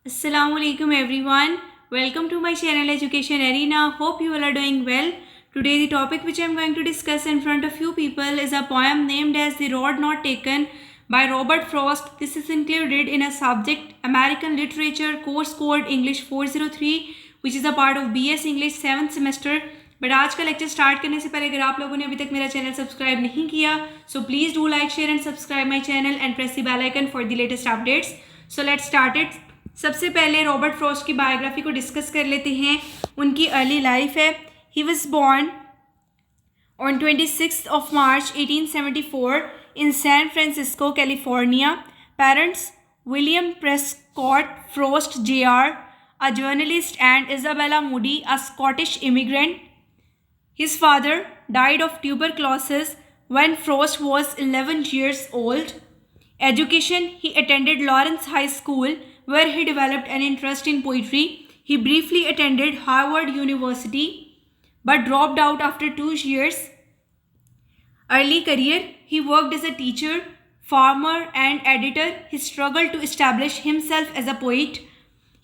Assalamualaikum everyone. Welcome to my channel Education Arena. Hope you all are doing well. Today the topic which I am going to discuss in front of you people is a poem named as The Road Not Taken by Robert Frost. This is included in a subject American Literature course code English 403 which is a part of BS English 7th semester. But आज का lecture start करने से पहले अगर आप लोगों ने अभी तक मेरा चैनल सब्सक्राइब नहीं किया so please do like share and subscribe my channel and press the bell icon for the latest updates. So let's start it. सबसे पहले रॉबर्ट फ्रॉस्ट की बायोग्राफी को डिस्कस कर लेते हैं. उनकी अर्ली लाइफ है. He was born on 26th of March 1874 in San Francisco, California. Parents William Prescott Frost Jr., a journalist, and Isabella Moody, a Scottish immigrant. His father died of tuberculosis when Frost was 11 years old. Education: he attended Lawrence High School, where he developed an interest in poetry. He briefly attended Harvard University, but dropped out after 2 years. Early career: he worked as a teacher, farmer, and editor. He struggled to establish himself as a poet.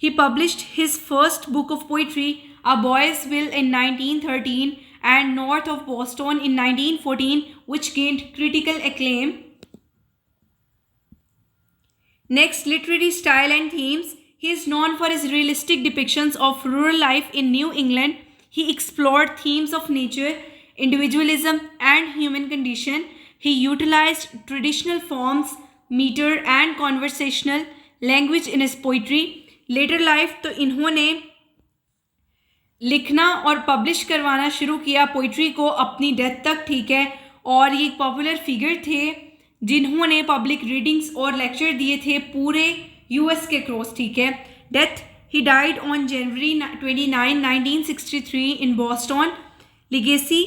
He published his first book of poetry, A Boy's Will, in 1913, and North of Boston in 1914, which gained critical acclaim. Next, literary style and themes. He is known for his realistic depictions of rural life in New England. He explored themes of nature, individualism, and human condition. He utilized traditional forms, meter, and conversational language in his poetry. Later life तो इन्होंने लिखना और publish करवाना शुरू किया poetry को अपनी death तक, ठीक है. और ये एक पॉपुलर फिगर थे जिन्होंने पब्लिक रीडिंग्स और लेक्चर दिए थे पूरे यूएस के क्रॉस, ठीक है. Death: he died on January 29, 1963 in Boston. Legacy: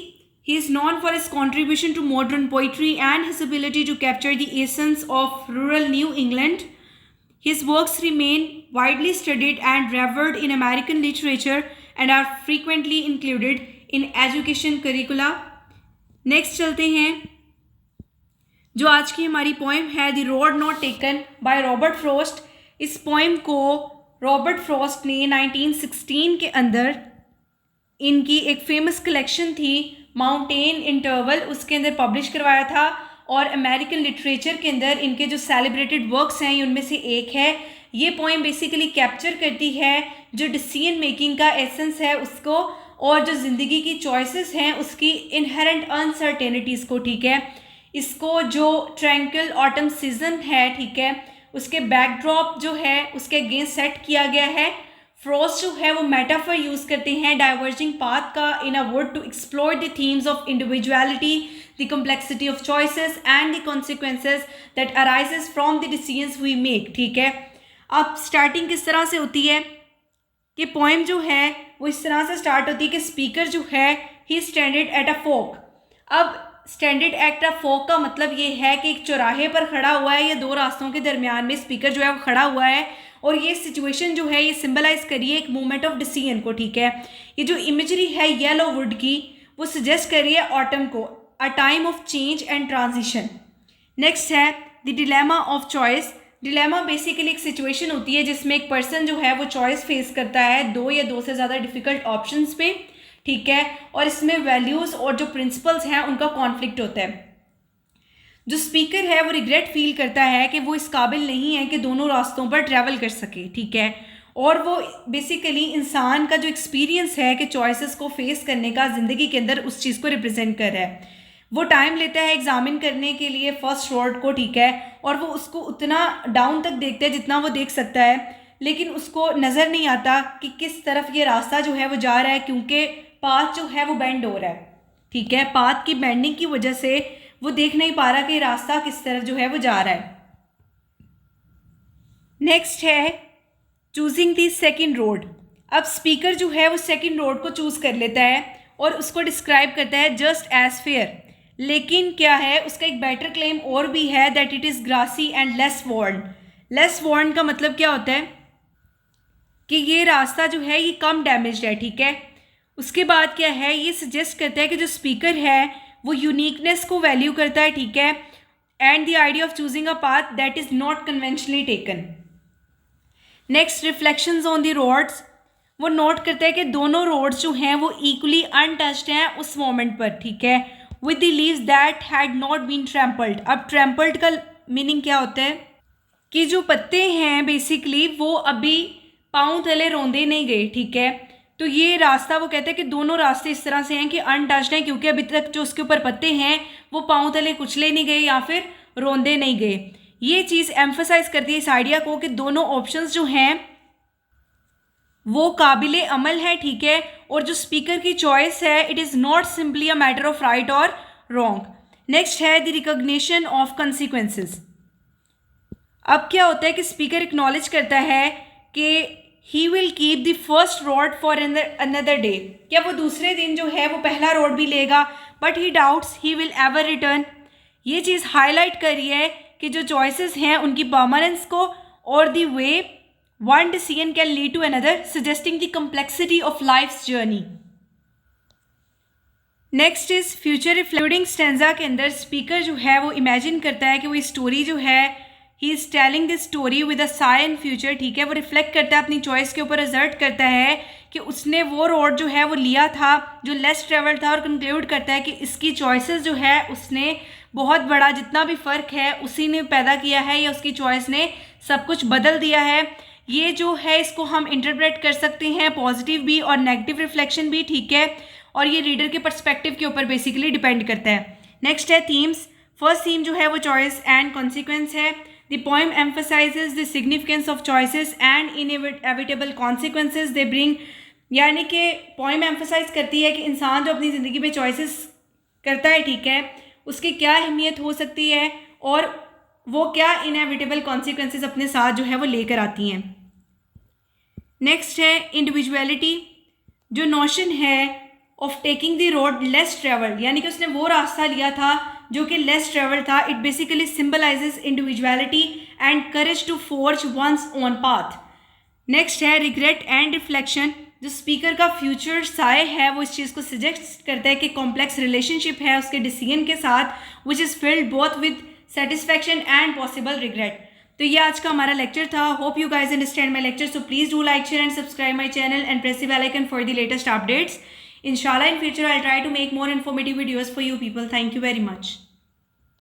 he is known for his contribution to modern poetry and his ability to capture the essence of rural New England. His works remain widely studied and revered in American literature and are frequently included in education curricula. Next चलते हैं. जो आज की हमारी poem है the road not taken by Robert Frost. इस poem को Robert Frost ने 1916 के अंदर इनकी एक फेमस कलेक्शन थी माउंटेन इंटरवल, उसके अंदर पब्लिश करवाया था. और अमेरिकन लिटरेचर के अंदर इनके जो सेलिब्रेटेड वर्क्स हैं ये उनमें से एक है. ये पोएम बेसिकली कैप्चर करती है जो डिसीजन मेकिंग का एसेंस है उसको, और जो ज़िंदगी की चॉइसेस हैं उसकी इनहेरेंट अनसर्टेनिटीज़ को, ठीक है. इसको जो ट्रैंक्विल ऑटम सीजन है, ठीक है, उसके बैकड्रॉप जो है उसके अगेंस्ट सेट किया गया है. फ्रॉस्ट जो है वो मेटाफर यूज़ करते हैं डाइवर्जिंग पाथ का in a wood to explore the themes of individuality, the complexity of choices and the consequences that arises from the decisions we make, ठीक है. अब स्टार्टिंग किस तरह से होती है कि पोएम जो है वो इस तरह से स्टार्ट होती है कि स्पीकर जो है ही स्टैंडेड एट अ फोक. अब स्टैंडेड एट अ फोक का मतलब ये है कि एक चौराहे पर खड़ा हुआ है या दो रास्तों के दरमियान में स्पीकर जो है वो खड़ा हुआ है, और ये सिचुएशन जो है ये सिंबलाइज करिए एक मोमेंट ऑफ डिसीजन को, ठीक है. ये जो इमेजरी है येलो वुड की वो सजेस्ट करिए ऑटम को, a time of change and transition. Next है the dilemma of choice. Dilemma basically एक सिचुएशन होती है जिसमें एक पर्सन जो है वो चॉइस फेस करता है दो या दो से ज़्यादा डिफ़िकल्ट ऑप्शंस पे, ठीक है. और इसमें वैल्यूज़ और जो प्रिंसिपल्स हैं उनका कॉन्फ्लिक्ट होता है. जो स्पीकर है वो रिग्रेट फील करता है कि वो इस काबिल नहीं है कि दोनों रास्तों पर ट्रैवल कर सके, ठीक है. और वो बेसिकली इंसान का जो एक्सपीरियंस है कि चॉइसेस को फेस करने का ज़िंदगी के अंदर उस चीज़ को रिप्रेजेंट कर रहा है. वो टाइम लेता है एग्जामिन करने के लिए फर्स्ट वर्ड को, ठीक है, और वो उसको उतना डाउन तक देखता है जितना वो देख सकता है, लेकिन उसको नज़र नहीं आता कि किस तरफ ये रास्ता जो है वो जा रहा है, क्योंकि पाथ जो है वो बेंड हो रहा है, ठीक है. पाथ की बेंडिंग की वजह से वो देख नहीं पा रहा कि रास्ता किस तरफ जो है वो जा रहा है. नेक्स्ट है चूजिंग दी सेकेंड रोड. अब स्पीकर जो है वो सेकेंड रोड को चूज़ कर लेता है और उसको डिस्क्राइब करता है जस्ट एज फेयर. लेकिन क्या है उसका एक बेटर क्लेम और भी है that it is grassy and less worn. Less worn का मतलब क्या होता है कि ये रास्ता जो है ये कम डैमेज्ड है, ठीक है. उसके बाद क्या है ये सजेस्ट करता है कि जो स्पीकर है वो यूनिकनेस को वैल्यू करता है, ठीक है, and the idea of choosing a path that is not conventionally taken. Next, reflections on the roads, वो नोट करता है कि दोनों रोड्स जो हैं वो इक्वली अनटच्ड हैं उस मोमेंट पर, ठीक है, with the leaves that had not been trampled. अब ट्रैम्पल्ड का मीनिंग क्या होता है कि जो पत्ते हैं बेसिकली वो अभी पाँव तले रोंदे नहीं गए, ठीक है। तो ये रास्ता वो कहते हैं कि दोनों रास्ते इस तरह से हैं कि अनटच्ड हैं, क्योंकि अभी तक जो उसके ऊपर पत्ते हैं वो पाँव तले कुचले नहीं गए या फिर रोंदे नहीं गए। ये चीज़ एम्फसाइज करती है इस आइडिया को कि दोनों ऑप्शंस जो हैं वो काबिले अमल है, ठीक है, और जो स्पीकर की चॉइस है it is not simply a matter of right और रॉन्ग। नेक्स्ट है द रिकॉग्निशन ऑफ कंसिक्वेंसेस। अब क्या होता है कि स्पीकर एक्नॉलेज करता है कि he will keep the first road for another day, क्या वो दूसरे दिन जो है वो पहला रोड भी लेगा, but he doubts he will ever return. ये चीज़ हाईलाइट कर रही है कि जो चॉइसेस हैं उनकी परमानेंस को और the way one decision can lead to another, suggesting the complexity of life's journey. Next is future reflecting stanza के अंदर स्पीकर जो है वो इमेजिन करता है कि वो स्टोरी जो है he is telling this story with a Sai in future, ठीक है, वो रिफ्लेक्ट करता है अपनी चॉइस के ऊपर, असर्ट करता है कि उसने वो रोड जो है वो लिया था जो लेस ट्रेवल था, और कंक्लूड करता है कि इसकी चॉइसेस जो है उसने बहुत बड़ा जितना भी फ़र्क है उसी ने पैदा किया है या उसकी चॉइस ने सब कुछ बदल दिया है। ये जो है इसको हम इंटरप्रेट कर सकते हैं पॉजिटिव भी और नेगेटिव रिफ्लेक्शन भी, ठीक है, और ये रीडर के पर्सपेक्टिव के ऊपर बेसिकली डिपेंड करता है। नेक्स्ट है थीम्स। फर्स्ट थीम जो है वो चॉइस एंड कॉन्सिक्वेंस है। The poem emphasises the significance of choices and inevitable consequences they bring, यानी कि पोएम एम्फसाइज करती है कि इंसान जो अपनी ज़िंदगी में चॉइसेस करता है, ठीक है, उसकी क्या अहमियत हो सकती है और वो क्या इनएविटेबल कॉन्सिक्वेंसेज अपने साथ जो है वो लेकर आती हैं। नेक्स्ट है इंडिविजुअलिटी। जो नोशन है of taking the road less travelled, यानी कि उसने वो रास्ता लिया था जो कि लेस ट्रेवल्ड था, it basically symbolises individuality and courage to forge one's own path. Next है रिग्रेट एंड रिफ्लेक्शन। जो स्पीकर का फ्यूचर साय है वो इस चीज़ को सजेस्ट करता है कि कॉम्प्लेक्स रिलेशनशिप है उसके डिसीजन के साथ which is filled both with satisfaction and possible regret. तो ये आज का हमारा लेक्चर था। Hope you guys understand my lecture, so please do like, share and subscribe my channel and press the bell icon for the latest updates. Inshallah, in future, I'll try to make more informative videos for you people. Thank you very much.